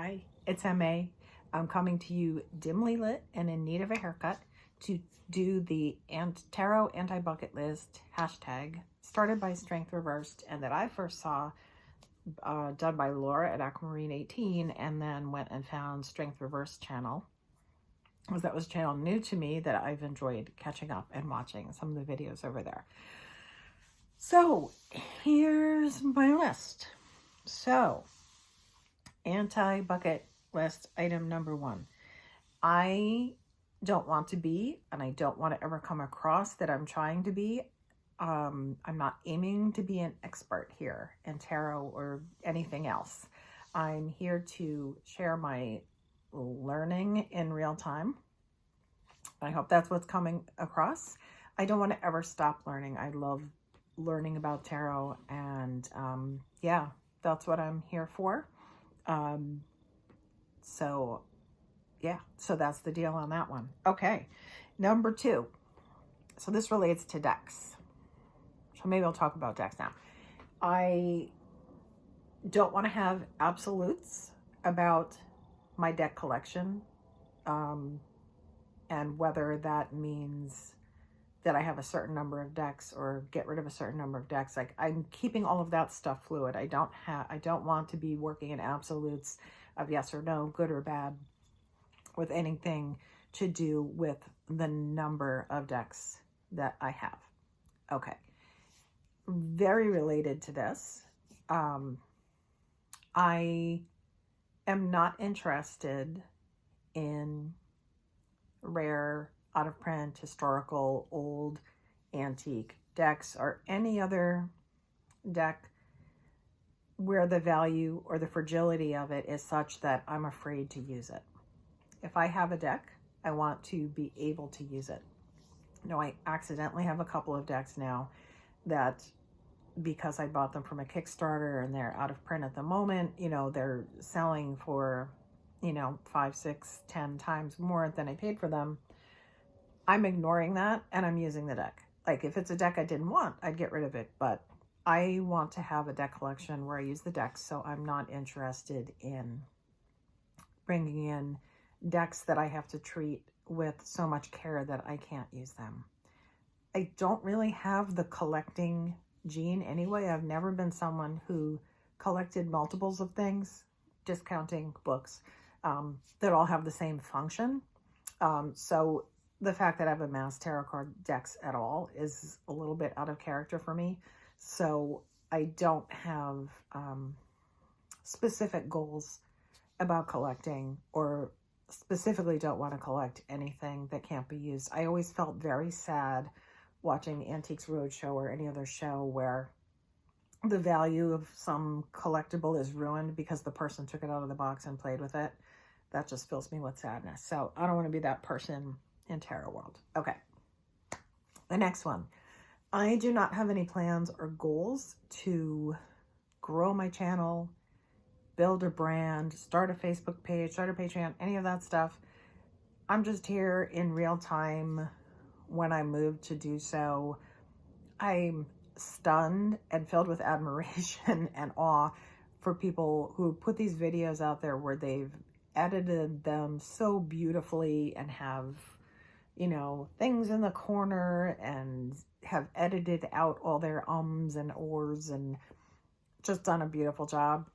Hi, it's MA. I'm coming to you dimly lit and in need of a haircut to do the Tarot Anti-Bucket List hashtag started by Strength Reversed and that I first saw done by Laura at Aquamarine 18 and then went and found Strength Reversed channel, because that was a channel new to me that I've enjoyed catching up and watching some of the videos over there. So here's my list. So anti-bucket list item number 1. I don't want to be, and I don't want to ever come across that I'm trying to be. I'm not aiming to be an expert here in tarot or anything else. I'm here to share my learning in real time. I hope that's what's coming across. I don't want to ever stop learning. I love learning about tarot, and yeah, that's what I'm here for. So yeah, so that's the deal on that one. Okay, number 2. So this relates to decks. So maybe I'll talk about decks now. I don't want to have absolutes about my deck collection, and whether that means that I have a certain number of decks or get rid of a certain number of decks. Like, I'm keeping all of that stuff fluid. I don't want to be working in absolutes of yes or no, good or bad, with anything to do with the number of decks that I have. Okay. Very related to this, I am not interested in rare, out of print, historical, old, antique decks or any other deck where the value or the fragility of it is such that I'm afraid to use it. If I have a deck, I want to be able to use it. No, I accidentally have a couple of decks now that, because I bought them from a Kickstarter and they're out of print at the moment, you know, they're selling for, you know, 5, 6, 10 times more than I paid for them. I'm ignoring that and I'm using the deck. Like, if it's a deck I didn't want, I'd get rid of it, but I want to have a deck collection where I use the decks, so I'm not interested in bringing in decks that I have to treat with so much care that I can't use them. I don't really have the collecting gene anyway. I've never been someone who collected multiples of things, discounting books that all have the same function. So the fact that I have amassed tarot card decks at all is a little bit out of character for me. So I don't have specific goals about collecting, or specifically don't want to collect anything that can't be used. I always felt very sad watching the Antiques Roadshow or any other show where the value of some collectible is ruined because the person took it out of the box and played with it. That just fills me with sadness. So I don't want to be that person in tarot world. Okay. The next one. I do not have any plans or goals to grow my channel, build a brand, start a Facebook page, start a Patreon, any of that stuff. I'm just here in real time when I moved to do so. I'm stunned and filled with admiration and awe for people who put these videos out there where they've edited them so beautifully and have, you know, things in the corner and have edited out all their ums and ors and just done a beautiful job.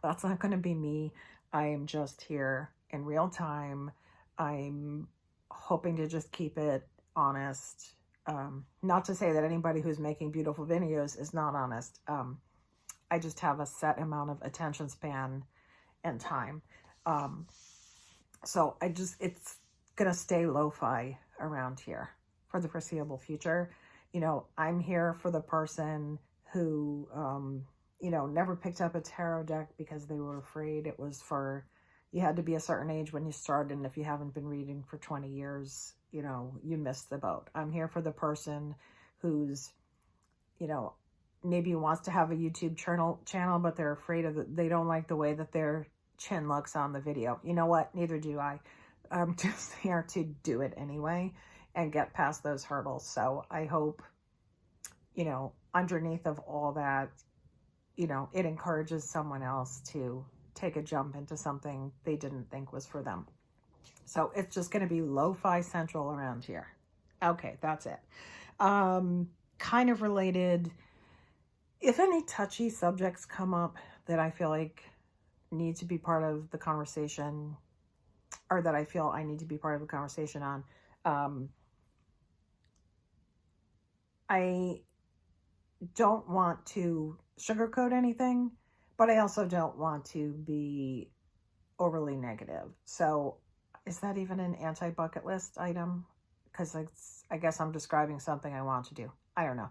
That's not going to be me. I am just here in real time. I'm hoping to just keep it honest. Not to say that anybody who's making beautiful videos is not honest. I just have a set amount of attention span and time. So it's gonna stay lo-fi around here for the foreseeable future. You know, I'm here for the person who, you know, never picked up a tarot deck because they were afraid it was for, you had to be a certain age when you started, and if you haven't been reading for 20 years, you know, you missed the boat. I'm here for the person who's, you know, maybe wants to have a YouTube channel, but they're afraid of it. They don't like the way that their chin looks on the video. You know what? Neither do I. I'm just here to do it anyway and get past those hurdles. So I hope, you know, underneath of all that, you know, it encourages someone else to take a jump into something they didn't think was for them. So it's just going to be lo-fi central around here. Okay, that's it. Kind of related, if any touchy subjects come up that I feel like need to be part of the conversation, or that I feel I need to be part of the conversation on, I don't want to sugarcoat anything, but I also don't want to be overly negative. So is that even an anti-bucket list item? Because I guess I'm describing something I want to do. I don't know.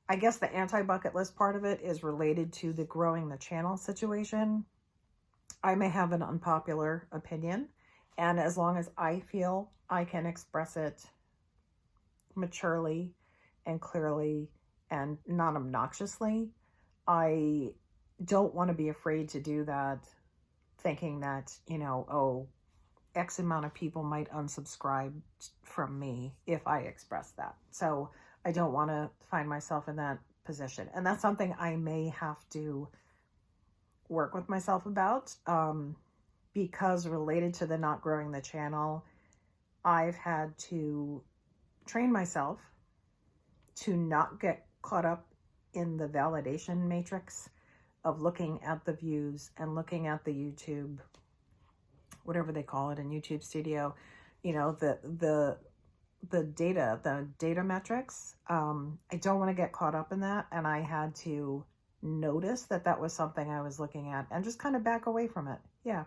I guess the anti-bucket list part of it is related to the growing the channel situation. I may have an unpopular opinion, and as long as I feel I can express it maturely and clearly and not obnoxiously, I don't want to be afraid to do that, thinking that, oh, X amount of people might unsubscribe from me if I express that. So I don't want to find myself in that position. And that's something I may have to work with myself about, because related to the not growing the channel, I've had to train myself to not get caught up in the validation matrix of looking at the views and looking at the YouTube, whatever they call it in YouTube Studio, the data metrics. I don't want to get caught up in that. And I had to notice that was something I was looking at and just kind of back away from it. Yeah.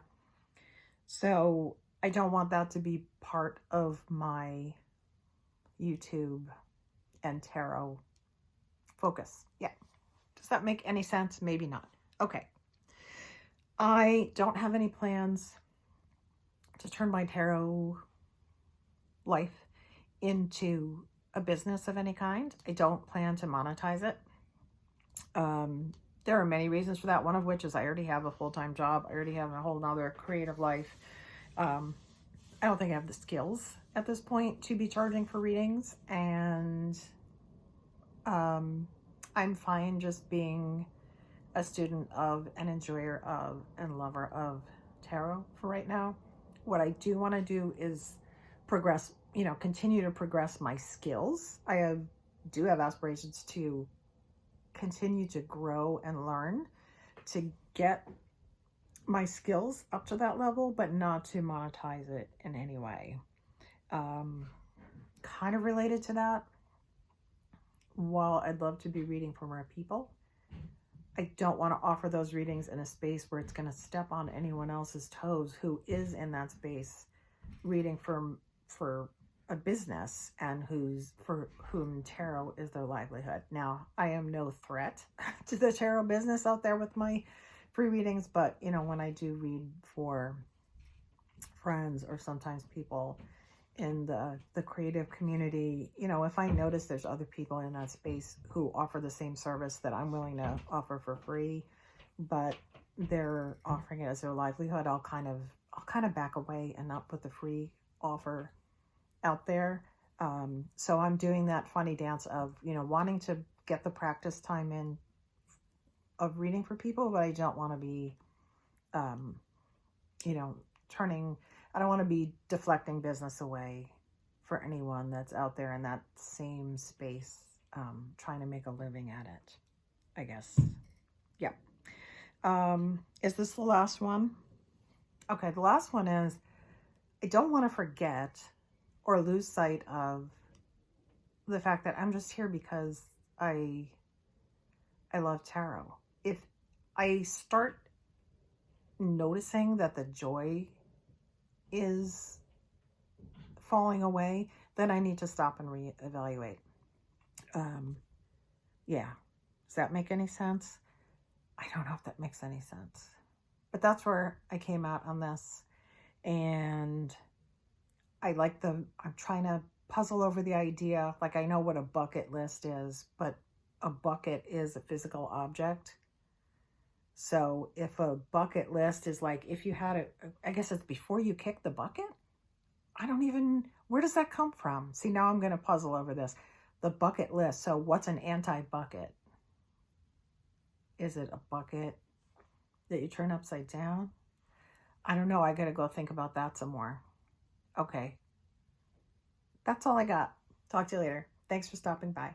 So I don't want that to be part of my YouTube and tarot focus. Yeah. Does that make any sense? Maybe not. Okay. I don't have any plans to turn my tarot life into a business of any kind. I don't plan to monetize it. There are many reasons for that. One of which is I already have a full-time job. I already have a whole nother creative life. I don't think I have the skills at this point to be charging for readings. And I'm fine just being a student of, an enjoyer of, and lover of tarot for right now. What I do want to do is progress, continue to progress my skills. I do have aspirations to continue to grow and learn, to get my skills up to that level, but not to monetize it in any way. Kind of related to that, while I'd love to be reading for more people, I don't want to offer those readings in a space where it's going to step on anyone else's toes who is in that space reading for a business and for whom tarot is their livelihood. Now, I am no threat to the tarot business out there with my free readings, but when I do read for friends or sometimes people in the creative community, if I notice there's other people in that space who offer the same service that I'm willing to offer for free, but they're offering it as their livelihood, I'll kind of back away and not put the free offer out there. So I'm doing that funny dance of, wanting to get the practice time in of reading for people, but I don't want to be, I don't want to be deflecting business away for anyone that's out there in that same space, trying to make a living at it, I guess. Yeah. Is this the last one? Okay, the last one is, I don't want to forget or lose sight of the fact that I'm just here because I love tarot. If I start noticing that the joy is falling away, then I need to stop and reevaluate. Yeah. Does that make any sense? I don't know if that makes any sense. But that's where I came out on this. And I'm trying to puzzle over the idea. Like, I know what a bucket list is, but a bucket is a physical object. So if a bucket list is like, if you had it, I guess it's before you kick the bucket. Where does that come from? See, now I'm going to puzzle over this. The bucket list. So what's an anti-bucket? Is it a bucket that you turn upside down. I don't know. I got to go think about that some more. Okay. That's all I got. Talk to you later. Thanks for stopping by.